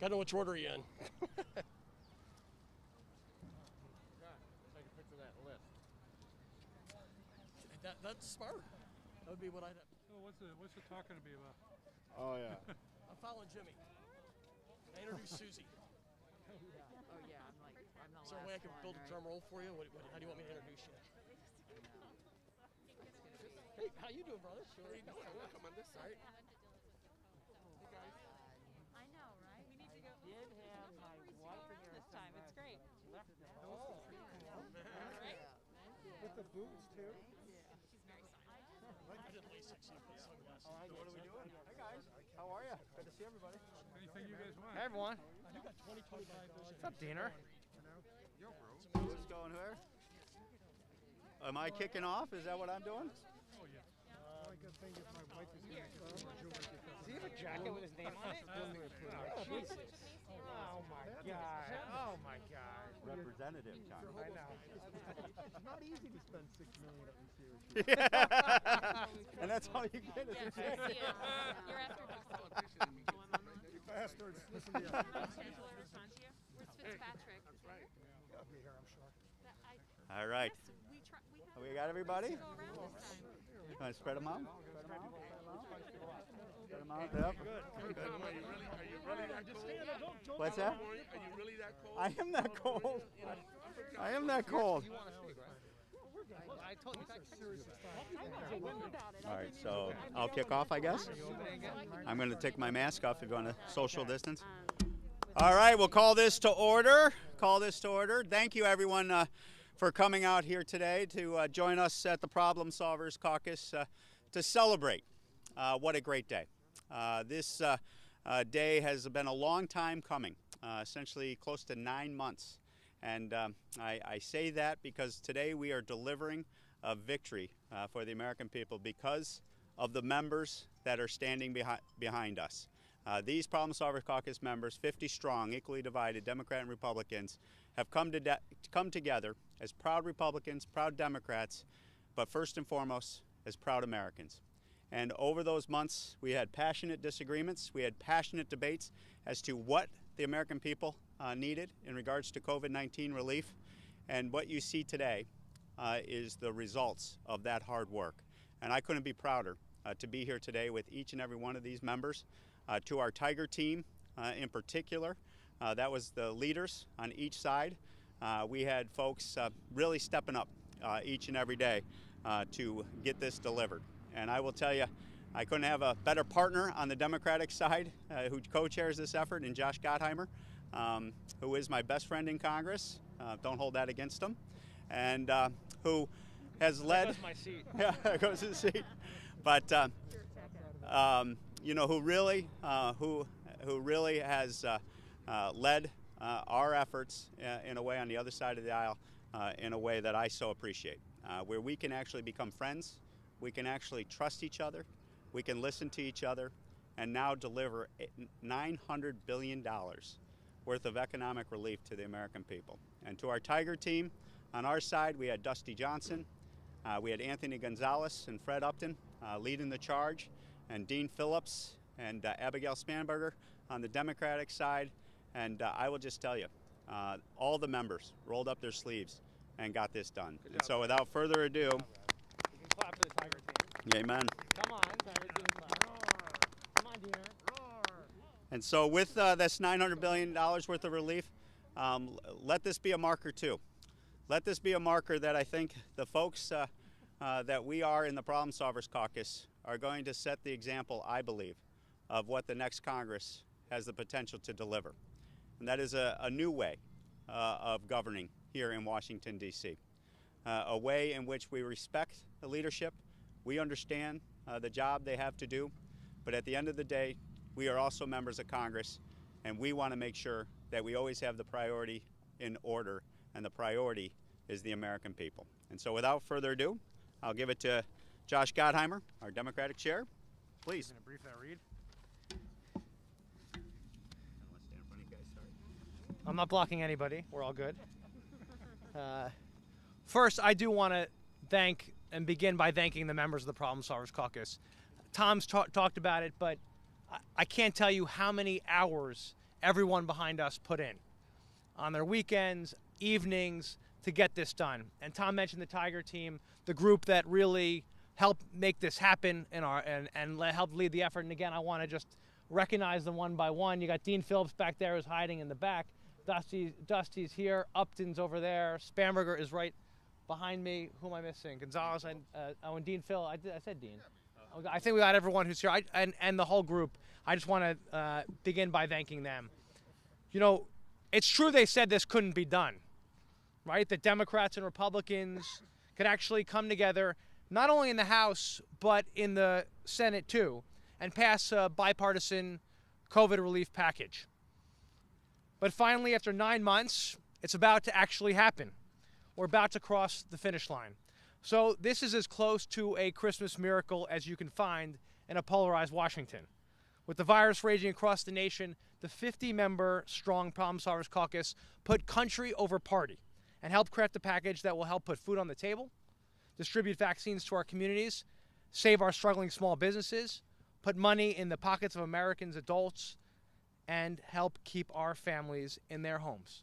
Gotta know which order you're in. That's smart. That would be what I'd have. Oh, what's the talk going to be about? Oh, yeah. I'm following Jimmy. I introduced Susie. Oh yeah, I'm the Is there a way I can build a drum roll for you? How do you want me to introduce you? Hey, how you doing, brother? Sure. How you doing? I want to come on this side. I know, right? We need to go. Did have my wife in here this time. It's great. left the Right? with the boots too. She's very silent. I did LASIK, so you put sunglasses. What are we doing? Hey guys, how are you? Good to see everybody. Anything you guys want? Hey everyone. You got 20, 25. What's up, Diener? Who's going where? Am I kicking off? Is that what I'm doing? Oh, yeah. Only good thing is my wife is going to come or Julie. Does he have a jacket with his name on it? Oh, Jesus. Oh my God. Oh my God. Representative, John. I know. It's not easy to spend $6 million at this year. And that's all you get is a check. You're after You bastards. Listen to you. Where's Fitzpatrick? I'll be here, I'm sure. All right. We We got everybody? go around this time. You want to spread them out? Spread them out? Yep. What's that? Are you really that cold? I am that cold. I am that cold. I told you it's serious. All right, so I'll kick off, I guess. I'm going to take my mask off if you want to social distance. All right, we'll call this to order. Call this to order. Thank you, everyone, for coming out here today to join us at the Problem Solvers Caucus to celebrate. What a great day. This day has been a long time coming, essentially close to 9 months. And I say that because today we are delivering a victory for the American people because of the members that are standing behind us. These Problem Solvers Caucus members, 50 strong, equally divided, Democrat and Republicans, have come together as proud Republicans, proud Democrats, but first and foremost, as proud Americans. And over those months, we had passionate disagreements, we had passionate debates as to what the American people needed in regards to COVID-19 relief. And what you see today is the results of that hard work. And I couldn't be prouder to be here today with each and every one of these members. To our Tiger team in particular, that was the leaders on each side. We had folks really stepping up each and every day to get this delivered. And I will tell you, I couldn't have a better partner on the Democratic side who co-chairs this effort in Josh Gottheimer, who is my best friend in Congress. Don't hold that against him. And who has led... That goes my seat. Yeah, that goes his seat. But, you know, who really has led our efforts in a way on the other side of the aisle in a way that I so appreciate, where we can actually become friends, we can actually trust each other, we can listen to each other, and now deliver $900 billion worth of economic relief to the American people. And to our Tiger team, on our side, we had Dusty Johnson, we had Anthony Gonzalez and Fred Upton leading the charge, and Dean Phillips and Abigail Spanberger on the Democratic side. And I will just tell you, all the members rolled up their sleeves and got this done. And so without further ado, You can clap for the Tiger team. amen. Come on, Tiger team. Come on, Diener. And so with this $900 billion worth of relief, let this be a marker too. Let this be a marker that I think the folks that we are in the Problem Solvers Caucus are going to set the example, I believe, of what the next Congress has the potential to deliver. And that is a new way of governing here in Washington, D.C. A way in which we respect the leadership, we understand the job they have to do, but at the end of the day, we are also members of Congress, and we want to make sure that we always have the priority in order, and the priority is the American people. And so without further ado, I'll give it to Josh Gottheimer, our Democratic chair. Please. Gonna brief that read. I'm not blocking anybody. We're all good. First, I do want to thank and begin by thanking the members of the Problem Solvers Caucus. Tom's talked about it, but I can't tell you how many hours everyone behind us put in on their weekends, evenings, to get this done. And Tom mentioned the Tiger team, the group that really helped make this happen and helped lead the effort. And again, I want to just recognize them one by one. You got Dean Phillips back there who's hiding in the back. Dusty's here. Upton's over there. Spamberger is right behind me. Who am I missing? Gonzalez and Dean Phil. I said Dean. I think we got everyone who's here and the whole group. I just want to begin by thanking them. You know, it's true they said this couldn't be done, right? That Democrats and Republicans could actually come together, not only in the House, but in the Senate too, and pass a bipartisan COVID relief package. But finally, after 9 months, it's about to actually happen. We're about to cross the finish line. So this is as close to a Christmas miracle as you can find in a polarized Washington. With the virus raging across the nation, the 50-member strong Problem Solvers Caucus put country over party and helped craft a package that will help put food on the table, distribute vaccines to our communities, save our struggling small businesses, put money in the pockets of Americans' adults, and help keep our families in their homes.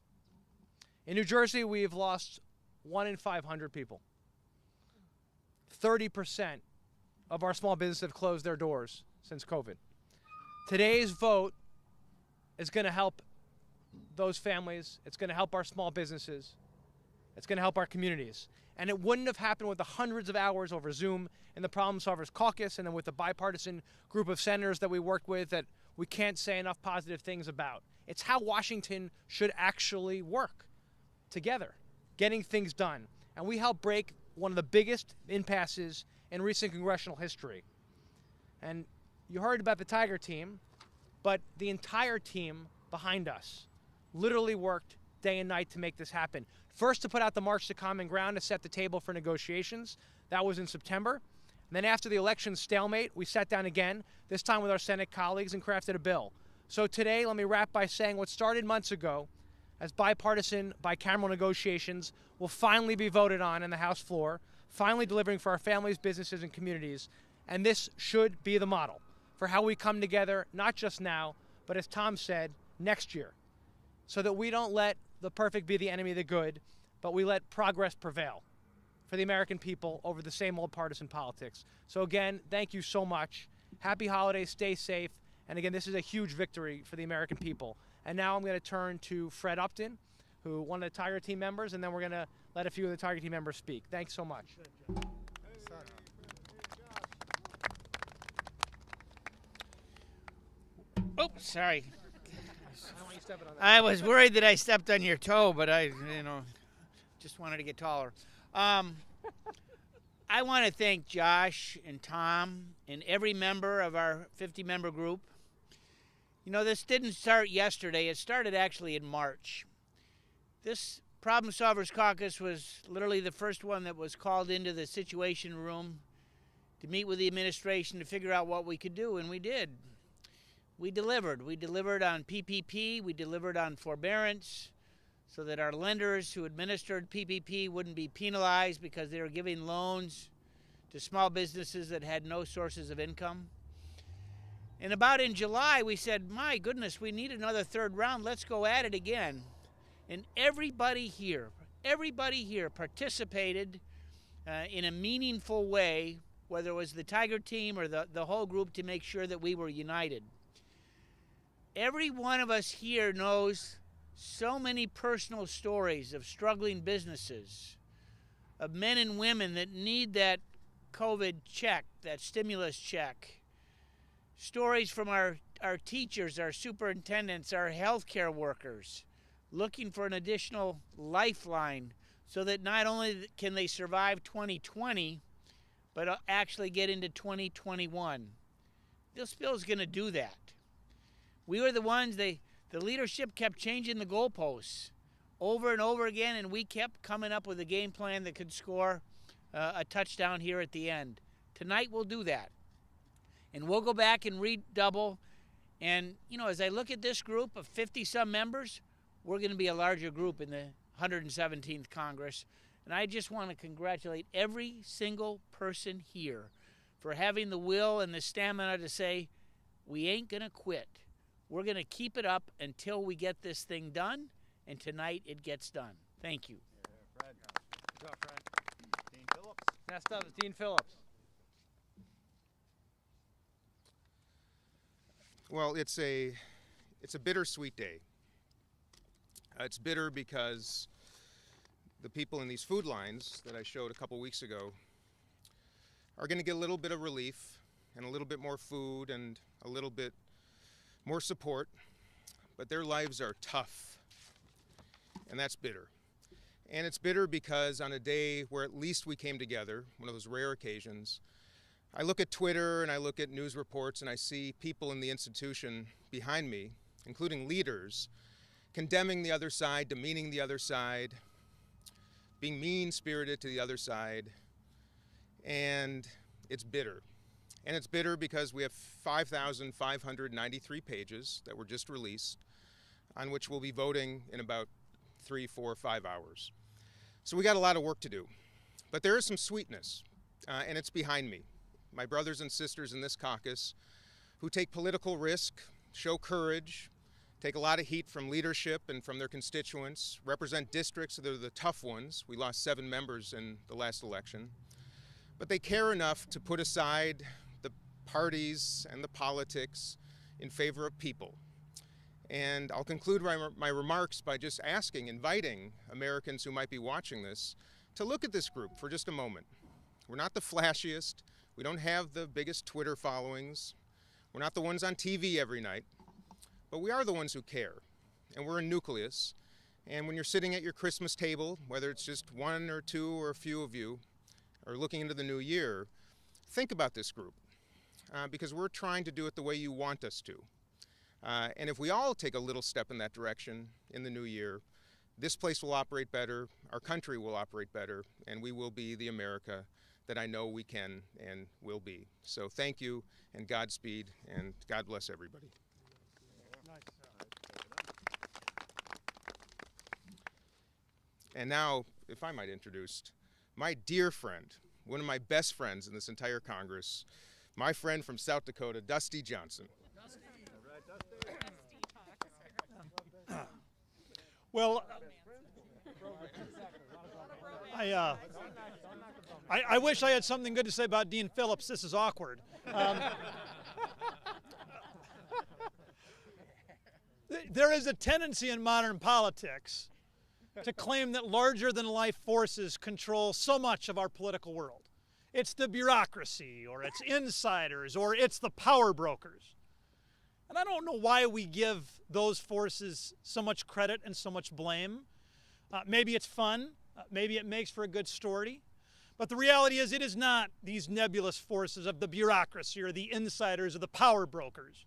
In New Jersey, we've lost 1 in 500 people. 30% of our small businesses have closed their doors since COVID. Today's vote is going to help those families. It's going to help our small businesses. It's going to help our communities. And it wouldn't have happened with the hundreds of hours over Zoom in the Problem Solvers Caucus and then with the bipartisan group of senators that we worked with that we can't say enough positive things about. It's how Washington should actually work together, getting things done. And we helped break one of the biggest impasses in recent congressional history. And you heard about the Tiger team, but the entire team behind us literally worked day and night to make this happen. First, to put out the March to Common Ground to set the table for negotiations. That was in September. And then after the election stalemate, we sat down again, this time with our Senate colleagues, and crafted a bill. So today, let me wrap by saying what started months ago as bipartisan, bicameral negotiations will finally be voted on in the House floor, finally delivering for our families, businesses, and communities. And this should be the model for how we come together, not just now, but as Tom said, next year, so that we don't let the perfect be the enemy of the good, but we let progress prevail for the American people over the same old partisan politics. So again, thank you so much. Happy holidays, stay safe. And again, this is a huge victory for the American people. And now I'm going to turn to Fred Upton, who one of the Tiger team members, and then we're going to let a few of the Tiger team members speak. Thanks so much. Oh, sorry. I was worried that I stepped on your toe, but I just wanted to get taller. I want to thank Josh and Tom and every member of our 50-member group. You know, this didn't start yesterday. It started actually in March. This Problem Solvers Caucus was literally the first one that was called into the Situation Room to meet with the administration to figure out what we could do, and we did. We delivered. We delivered on PPP. We delivered on forbearance so that our lenders who administered PPP wouldn't be penalized because they were giving loans to small businesses that had no sources of income. And about in July, we said, my goodness, we need another third round. Let's go at it again. And everybody here participated in a meaningful way, whether it was the Tiger team or the whole group, to make sure that we were united. Every one of us here knows so many personal stories of struggling businesses, of men and women that need that COVID check, that stimulus check. Stories from our teachers, our superintendents, our healthcare workers, looking for an additional lifeline so that not only can they survive 2020, but actually get into 2021. This bill is going to do that. We were the ones, the leadership kept changing the goalposts over and over again, and we kept coming up with a game plan that could score a touchdown here at the end. Tonight we'll do that. And we'll go back and redouble. And, you know, as I look at this group of 50-some members, we're going to be a larger group in the 117th Congress. And I just want to congratulate every single person here for having the will and the stamina to say, we ain't going to quit. We're going to keep it up until we get this thing done, and tonight it gets done. Thank you. Fred. Good job, Fred. Dean Phillips. Next up is Dean Phillips. Well, it's a bittersweet day. It's bitter because the people in these food lines that I showed a couple weeks ago are going to get a little bit of relief and a little bit more food and a little bit more support, but their lives are tough, and that's bitter. And it's bitter because on a day where at least we came together, one of those rare occasions, I look at Twitter and I look at news reports and I see people in the institution behind me, including leaders, condemning the other side, demeaning the other side, being mean-spirited to the other side, and it's bitter. And it's bitter because we have 5,593 pages that were just released, on which we'll be voting in about 3, 4, 5 hours. So we got a lot of work to do. But there is some sweetness, and it's behind me. My brothers and sisters in this caucus who take political risk, show courage, take a lot of heat from leadership and from their constituents, represent districts that are the tough ones. We lost 7 members in the last election. But they care enough to put aside the parties and the politics in favor of people. And I'll conclude my remarks by just inviting Americans who might be watching this to look at this group for just a moment. We're not the flashiest. We don't have the biggest Twitter followings. We're not the ones on TV every night. But we are the ones who care. And we're a nucleus. And when you're sitting at your Christmas table, whether it's just 1 or 2 or a few of you, or looking into the new year, think about this group. Because we're trying to do it the way you want us to. And if we all take a little step in that direction in the new year, this place will operate better, our country will operate better, and we will be the America that I know we can and will be. So thank you, and Godspeed, and God bless everybody. And now, if I might introduce my dear friend, one of my best friends in this entire Congress, my friend from South Dakota, Dusty Johnson. Well, I wish I had something good to say about Dean Phillips. This is awkward. There is a tendency in modern politics to claim that larger-than-life forces control so much of our political world. It's the bureaucracy, or it's insiders, or it's the power brokers. And I don't know why we give those forces so much credit and so much blame. Maybe it's fun. Maybe it makes for a good story. But the reality is it is not these nebulous forces of the bureaucracy or the insiders or the power brokers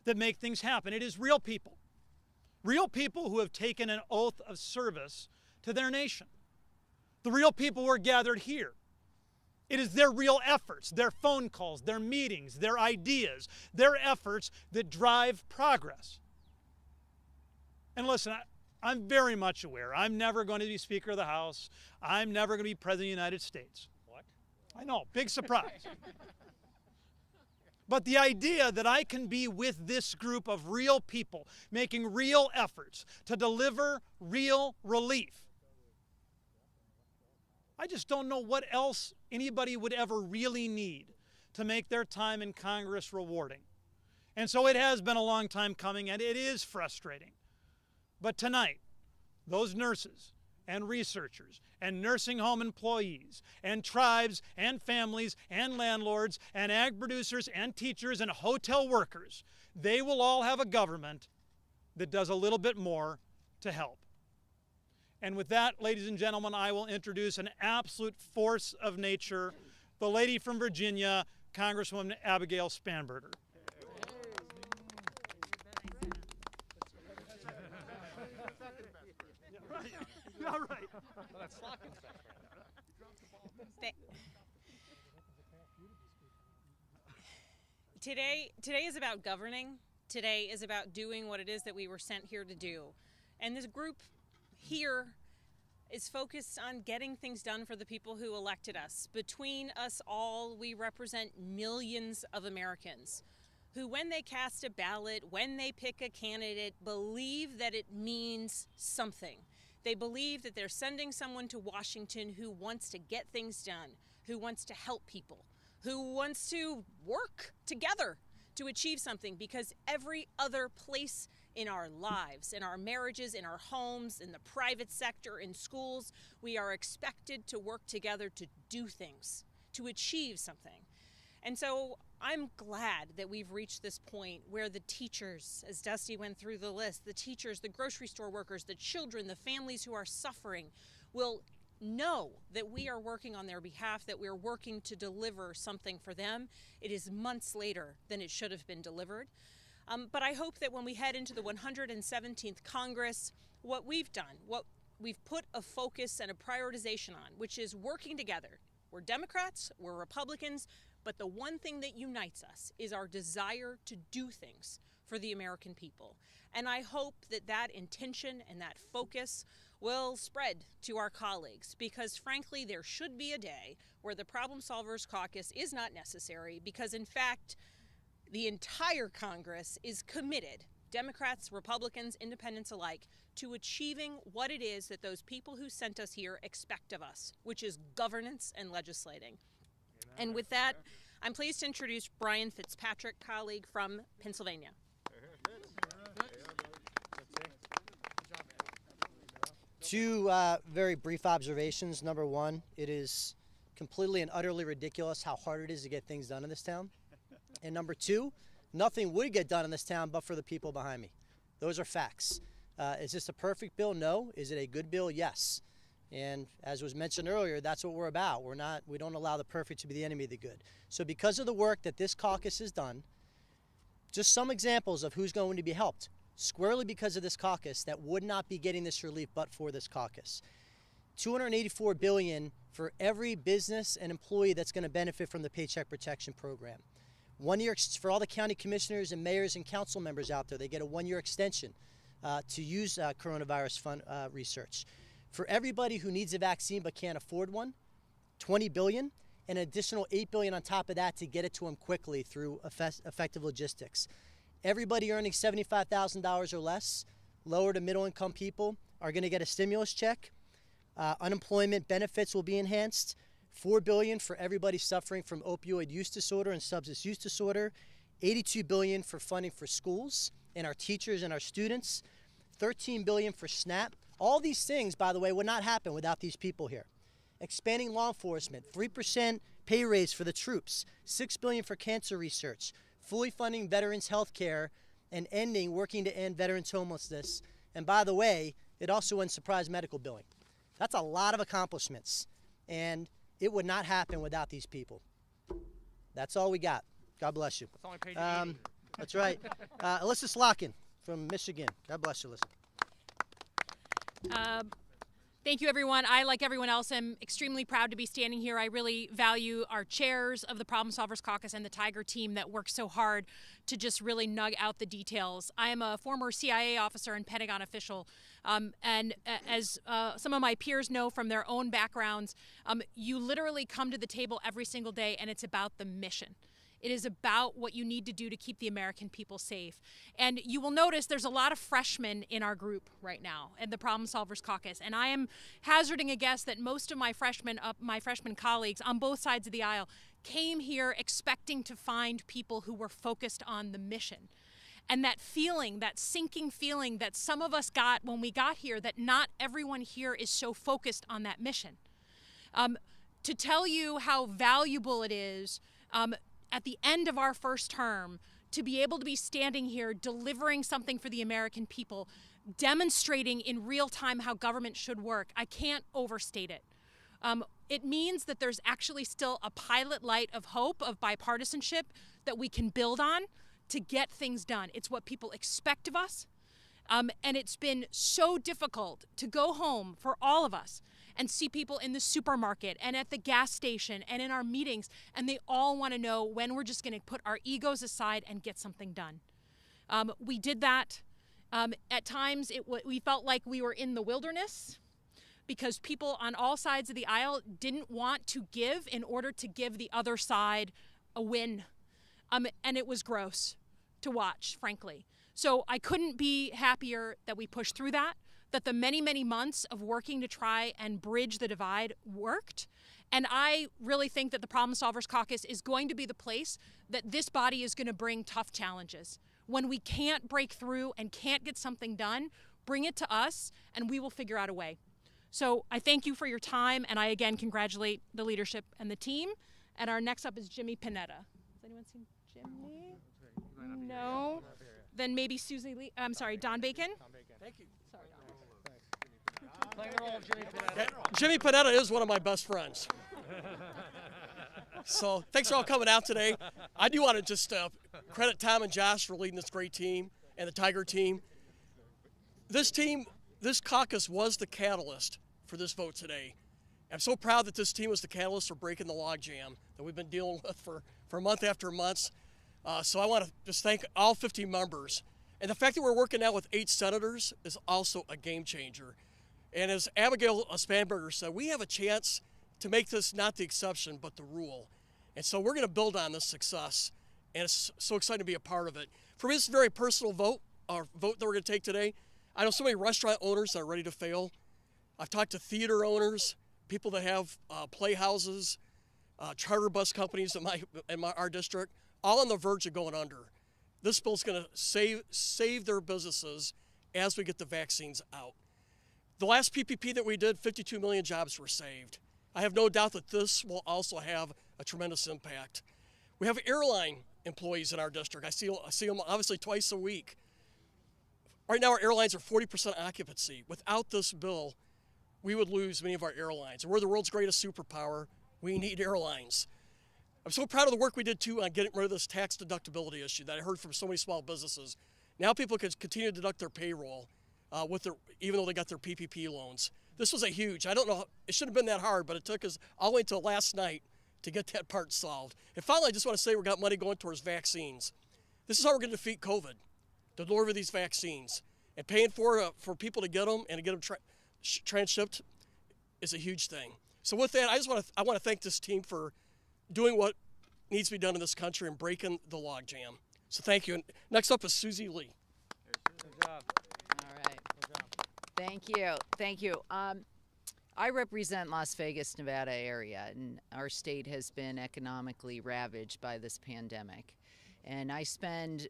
that make things happen. It is real people. Real people who have taken an oath of service to their nation. The real people who are gathered here. It is their real efforts, their phone calls, their meetings, their ideas, their efforts that drive progress. And listen, I'm very much aware I'm never going to be Speaker of the House. I'm never going to be President of the United States. What? I know, big surprise. But the idea that I can be with this group of real people making real efforts to deliver real relief, I just don't know what else anybody would ever really need to make their time in Congress rewarding. And so it has been a long time coming, and it is frustrating. But tonight, those nurses and researchers and nursing home employees and tribes and families and landlords and ag producers and teachers and hotel workers, they will all have a government that does a little bit more to help. And with that, ladies and gentlemen, I will introduce an absolute force of nature, the lady from Virginia, Congresswoman Abigail Spanberger. All right. Today is about governing. Today is about doing what it is that we were sent here to do. And this group here is focused on getting things done for the people who elected us. Between us all, we represent millions of Americans who, when they cast a ballot, when they pick a candidate, believe that it means something. They believe that they're sending someone to Washington who wants to get things done, who wants to help people, who wants to work together to achieve something, because every other place in our lives, in our marriages, in our homes, in the private sector, in schools, we are expected to work together to do things, to achieve something. And so I'm glad that we've reached this point where the teachers, as Dusty went through the list, the teachers, the grocery store workers, the children, the families who are suffering will know that we are working on their behalf, that we're working to deliver something for them. It is months later than it should have been delivered. But I hope that when we head into the 117th Congress, what we've done, what we've put a focus and a prioritization on, which is working together. We're Democrats, we're Republicans, but the one thing that unites us is our desire to do things for the American people. And I hope that that intention and that focus will spread to our colleagues, because frankly, there should be a day where the Problem Solvers Caucus is not necessary, because in fact, the entire Congress is committed, Democrats, Republicans, independents alike, to achieving what it is that those people who sent us here expect of us, which is governance and legislating. And with that, I'm pleased to introduce Brian Fitzpatrick, colleague from Pennsylvania. Two very brief observations. Number one, it is completely and utterly ridiculous how hard it is to get things done in this town. And number two, nothing would get done in this town but for the people behind me. Those are facts. Is this a perfect bill? No. Is it a good bill? Yes. And as was mentioned earlier, that's what we're about. We don't allow the perfect to be the enemy of the good. So because of the work that this caucus has done, just some examples of who's going to be helped. Squarely because of this caucus that would not be getting this relief but for this caucus. $284 billion for every business and employee that's going to benefit from the Paycheck Protection Program. 1 year for all the county commissioners and mayors and council members out there. They get a 1 year extension to use coronavirus fund research. For everybody who needs a vaccine but can't afford one, $20 billion, and an additional $8 billion on top of that to get it to them quickly through effective logistics. Everybody earning $75,000 or less, lower to middle income people, are going to get a stimulus check. Unemployment benefits will be enhanced. $4 billion for everybody suffering from opioid use disorder and substance use disorder. $82 billion for funding for schools and our teachers and our students. $13 billion for SNAP. All these things, by the way, would not happen without these people here. Expanding law enforcement, 3% pay raise for the troops, $6 billion for cancer research, fully funding veterans' health care, and working to end veterans' homelessness. And by the way, it also ends surprise medical billing. That's a lot of accomplishments, and it would not happen without these people. That's all we got. God bless you. That's all I paid you. That's right. Alyssa Slockin from Michigan. God bless you, Alyssa. Thank you, everyone. I, like everyone else, am extremely proud to be standing here. I really value our chairs of the Problem Solvers Caucus and the Tiger team that works so hard to just really nug out the details. I am a former CIA officer and Pentagon official, and as some of my peers know from their own backgrounds, you literally come to the table every single day, and it's about the mission. It is about what you need to do to keep the American people safe. And you will notice there's a lot of freshmen in our group right now at the Problem Solvers Caucus. And I am hazarding a guess that most of my freshman colleagues on both sides of the aisle came here expecting to find people who were focused on the mission. And that feeling, that sinking feeling that some of us got when we got here, that not everyone here is so focused on that mission. To tell you how valuable it is, at the end of our first term, to be able to be standing here delivering something for the American people, demonstrating in real time how government should work, I can't overstate it. It means that there's actually still a pilot light of hope, of bipartisanship that we can build on to get things done. It's what people expect of us. And it's been so difficult to go home for all of us and see people in the supermarket and at the gas station and in our meetings, and they all want to know when we're just going to put our egos aside and get something done. We did that. At times, we felt like we were in the wilderness because people on all sides of the aisle didn't want to give in order to give the other side a win. And it was gross. to watch, frankly. So I couldn't be happier that we pushed through that the many, many months of working to try and bridge the divide worked. And I really think that the Problem Solvers Caucus is going to be the place that this body is going to bring tough challenges. When we can't break through and can't get something done, bring it to us and we will figure out a way. So I thank you for your time, and I again congratulate the leadership and the team. And our next up is Jimmy Panetta. Has anyone seen Jimmy? No. Then maybe Susie Lee. I'm sorry, Don Bacon. Thank you. Sorry, Don. Playing the role of Jimmy Panetta. Jimmy Panetta is one of my best friends. So thanks for all coming out today. I do want to just credit Tom and Josh for leading this great team and the Tiger team. This caucus was the catalyst for this vote today. I'm so proud that this team was the catalyst for breaking the logjam that we've been dealing with for month after months. So I want to just thank all 50 members. And the fact that we're working now with 8 senators is also a game changer. And as Abigail Spanberger said, we have a chance to make this not the exception, but the rule. And so we're going to build on this success. And it's so exciting to be a part of it. For me, it's a very personal vote that we're going to take today. I know so many restaurant owners that are ready to fail. I've talked to theater owners, people that have playhouses, charter bus companies in our district, all on the verge of going under. This bill's going to save their businesses as we get the vaccines out. The last PPP that we did, 52 million jobs were saved. I have no doubt that this will also have a tremendous impact. We have airline employees in our district. I see them obviously twice a week. Right now our airlines are 40% occupancy. Without this bill, we would lose many of our airlines. And we're the world's greatest superpower. We need airlines. I'm so proud of the work we did too on getting rid of this tax deductibility issue that I heard from so many small businesses. Now people can continue to deduct their payroll even though they got their PPP loans. This was a huge, I don't know, it shouldn't have been that hard, but it took us all the way until last night to get that part solved. And finally, I just want to say we got money going towards vaccines. This is how we're going to defeat COVID, to deliver these vaccines. And paying for people to get them and to get them transshipped is a huge thing. So with that, I want to thank this team for doing what needs to be done in this country and breaking the logjam. So thank you. And next up is Susie Lee. Good job. All right. Thank you. Thank you. I represent Las Vegas, Nevada area, and our state has been economically ravaged by this pandemic. And I spend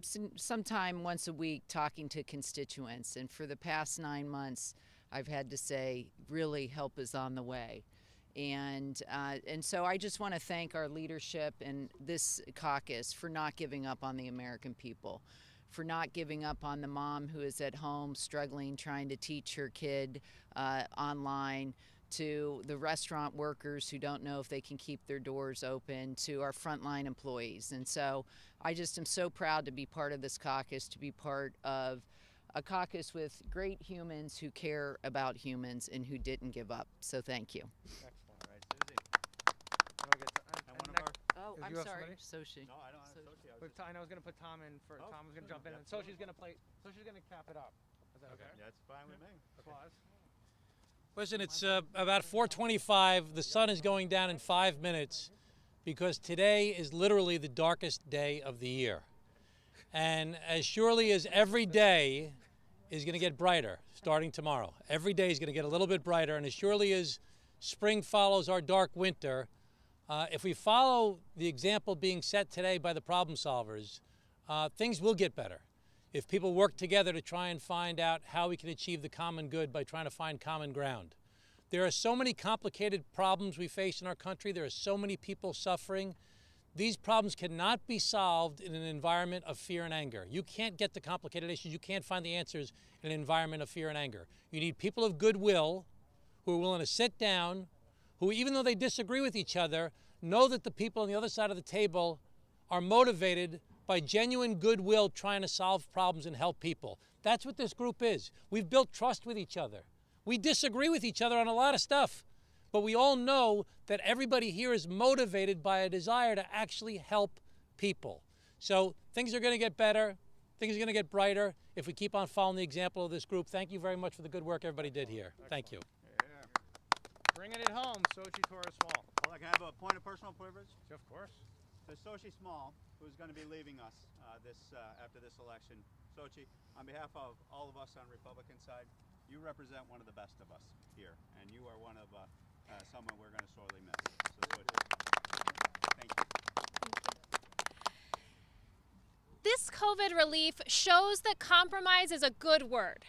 some time once a week talking to constituents. And for the past 9 months, I've had to say, really, help is on the way. And so I just want to thank our leadership and this caucus for not giving up on the American people, for not giving up on the mom who is at home struggling, trying to teach her kid online, to the restaurant workers who don't know if they can keep their doors open, to our frontline employees. And so I just am so proud to be part of this caucus, to be part of a caucus with great humans who care about humans and who didn't give up. So thank you. Excellent. All right, Susie. Oh, Did I'm you have sorry, somebody? Sochi. No, I don't have Sochi. I was going to put Tom in for. Tom was going to jump in, and Sochi's going to play. Sochi's going to cap it up. Is that okay? That's fine with me. Applause. Listen, it's about 4:25. The sun is going down in 5 minutes because today is literally the darkest day of the year. And as surely as every day is going to get brighter starting tomorrow, every day is going to get a little bit brighter. And as surely as spring follows our dark winter, if we follow the example being set today by the problem solvers, things will get better. If people work together to try and find out how we can achieve the common good by trying to find common ground. There are so many complicated problems we face in our country. There are so many people suffering. These problems cannot be solved in an environment of fear and anger. You can't get the complicated issues. You can't find the answers in an environment of fear and anger. You need people of goodwill who are willing to sit down, who, even though they disagree with each other, know that the people on the other side of the table are motivated by genuine goodwill trying to solve problems and help people. That's what this group is. We've built trust with each other. We disagree with each other on a lot of stuff, but we all know that everybody here is motivated by a desire to actually help people. So things are going to get better. Things are going to get brighter if we keep on following the example of this group. Thank you very much for the good work everybody did here. Thank you. Bringing it home, Sochi Torres Small. Well, I can have a point of personal privilege. Of course. So Sochi Small who's going to be leaving us after this election. Sochi, on behalf of all of us on Republican side, you represent one of the best of us here, and you are one of someone we're going to sorely miss. So, Sochi, thank you. This COVID relief shows that compromise is a good word.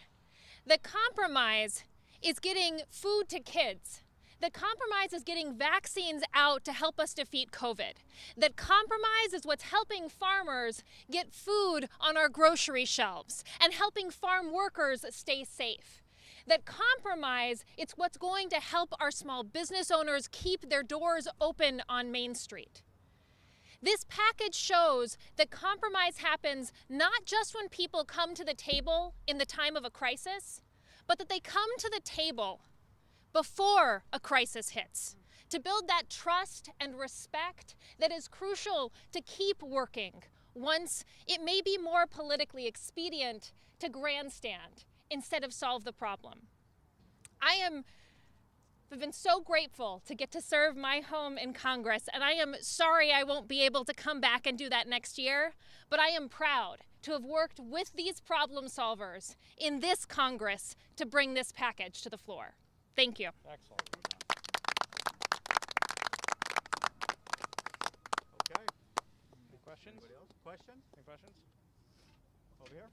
That compromise is getting food to kids. That compromise is getting vaccines out to help us defeat COVID. That compromise is what's helping farmers get food on our grocery shelves and helping farm workers stay safe. That compromise, it's what's going to help our small business owners keep their doors open on Main Street. This package shows that compromise happens not just when people come to the table in the time of a crisis, but that they come to the table before a crisis hits, to build that trust and respect that is crucial to keep working once it may be more politically expedient to grandstand instead of solve the problem. I've been so grateful to get to serve my home in Congress, and I am sorry I won't be able to come back and do that next year, but I am proud to have worked with these problem solvers in this Congress to bring this package to the floor. Thank you. Excellent. Okay. Any questions? Anybody else? Questions? Any questions? Over here.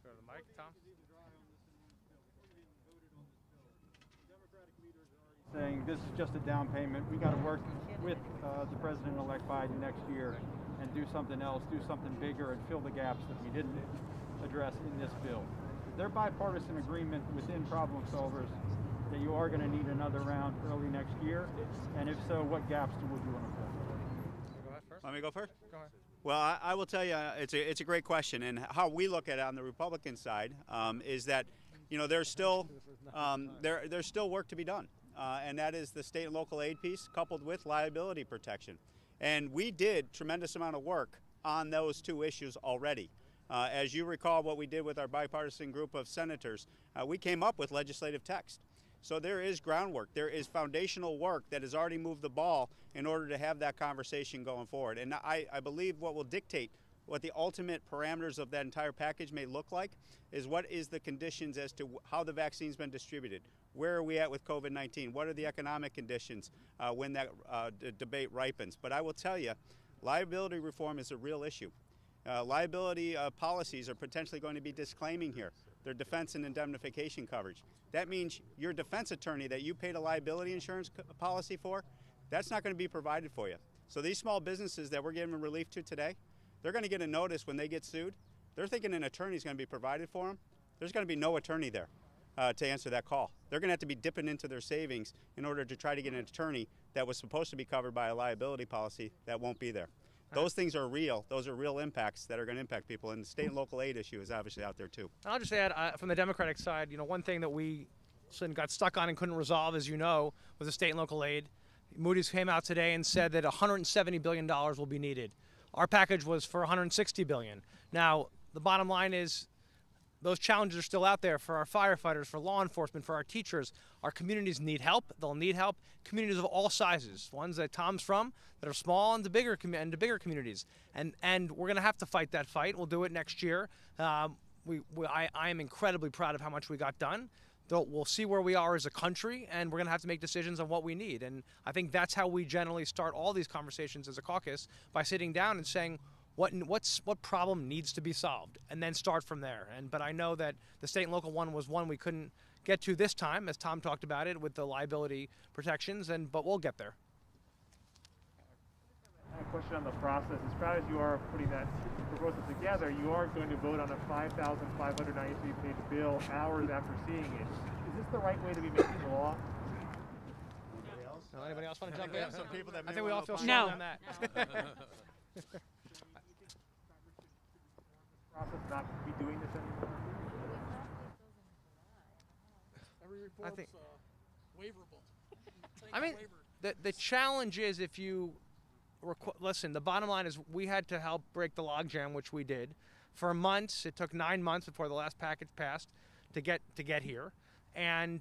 Go to the mic, Tom. Saying this is just a down payment. We got to work with the President-elect Biden next year and do something else, do something bigger, and fill the gaps that we didn't address in this bill. Is there bipartisan agreement within problem solvers that you are going to need another round early next year? And if so, what gaps would you want to fill? Go ahead first. Want me to go first? Go ahead. Well, I will tell you, it's a great question, and how we look at it on the Republican side is that, you know, there's still there's still work to be done, and that is the state and local aid piece coupled with liability protection. And we did tremendous amount of work on those two issues already. As you recall, what we did with our bipartisan group of senators, we came up with legislative text. So there is groundwork. There is foundational work that has already moved the ball in order to have that conversation going forward. And I believe what will dictate what the ultimate parameters of that entire package may look like is what is the conditions as to how the vaccine's been distributed. Where are we at with COVID-19? What are the economic conditions when that debate ripens? But I will tell you, liability reform is a real issue. Liability policies are potentially going to be disclaiming here their defense and indemnification coverage. That means your defense attorney that you paid a liability insurance policy for, that's not going to be provided for you. So these small businesses that we're giving relief to today, they're going to get a notice when they get sued. They're thinking an attorney is going to be provided for them. There's going to be no attorney there to answer that call. They're going to have to be dipping into their savings in order to try to get an attorney that was supposed to be covered by a liability policy that won't be there. Those things are real. Those are real impacts that are going to impact people, and the state and local aid issue is obviously out there too. I'll just add, from the Democratic side, you know, one thing that we got stuck on and couldn't resolve, as you know, was the state and local aid. Moody's came out today and said that $170 billion will be needed. Our package was for $160 billion. Now, the bottom line is those challenges are still out there for our firefighters, for law enforcement, for our teachers. Our communities need help. They'll need help. Communities of all sizes, ones that Tom's from, that are small, and the bigger communities. And we're going to have to fight that fight. We'll do it next year. I am incredibly proud of how much we got done. We'll see where we are as a country, and we're going to have to make decisions on what we need. And I think that's how we generally start all these conversations as a caucus, by sitting down and saying, what problem needs to be solved, and then start from there. But I know that the state and local one was one we couldn't get to this time, as Tom talked about it, with the liability protections, but we'll get there. I have a question on the process. As proud as you are of putting that proposal together, you are going to vote on a 5,593-page bill hours after seeing it. Is this the right way to be making law? Anybody else want to jump in? Some people that I think we all feel strong No. on that. Process not be doing this anymore? Every report's I think- waiverable. I mean, the challenge is if you listen. The bottom line is we had to help break the logjam, which we did. For months, it took 9 months before the last package passed to get here, And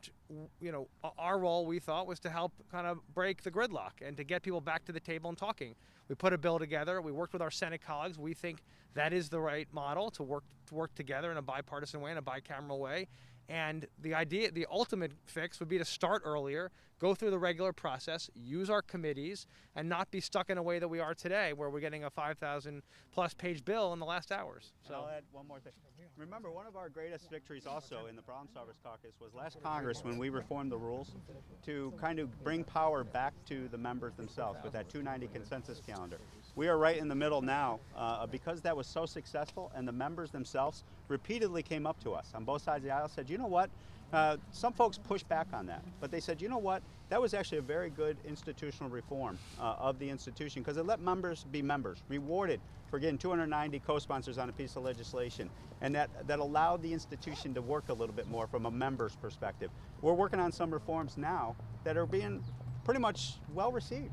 our role, we thought, was to help kind of break the gridlock and to get people back to the table and talking. We put a bill together. We worked with our Senate colleagues. We think that is the right model to work together in a bipartisan way, in a bicameral way. And the idea, the ultimate fix would be to start earlier, go through the regular process, use our committees, and not be stuck in a way that we are today, where we're getting a 5,000+ page bill in the last hours. So I'll add one more thing. Remember, one of our greatest victories also in the Problem Solvers Caucus was last Congress when we reformed the rules to kind of bring power back to the members themselves with that 290 consensus calendar. We are right in the middle now because that was so successful, and the members themselves repeatedly came up to us on both sides of the aisle, said, you know what, some folks pushed back on that, but they said, you know what, that was actually a very good institutional reform of the institution, because it let members be members, rewarded for getting 290 co-sponsors on a piece of legislation, and that allowed the institution to work a little bit more from a member's perspective. We're working on some reforms now that are being pretty much well received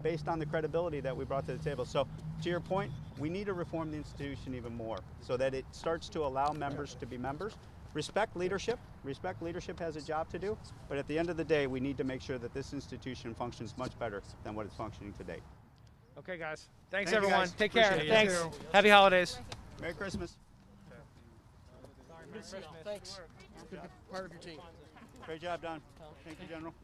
based on the credibility that we brought to the table. So to your point, we need to reform the institution even more so that it starts to allow members to be members. Respect leadership. Respect leadership has a job to do, but at the end of the day, we need to make sure that this institution functions much better than what it's functioning today. Okay, guys. Thanks, Thank you, everyone. guys. Take care. Appreciate it. Thanks. You too. Happy holidays. Merry Christmas. Good to see y'all. Thanks. Good to be part of your team. Great job, Don. Thank you, General.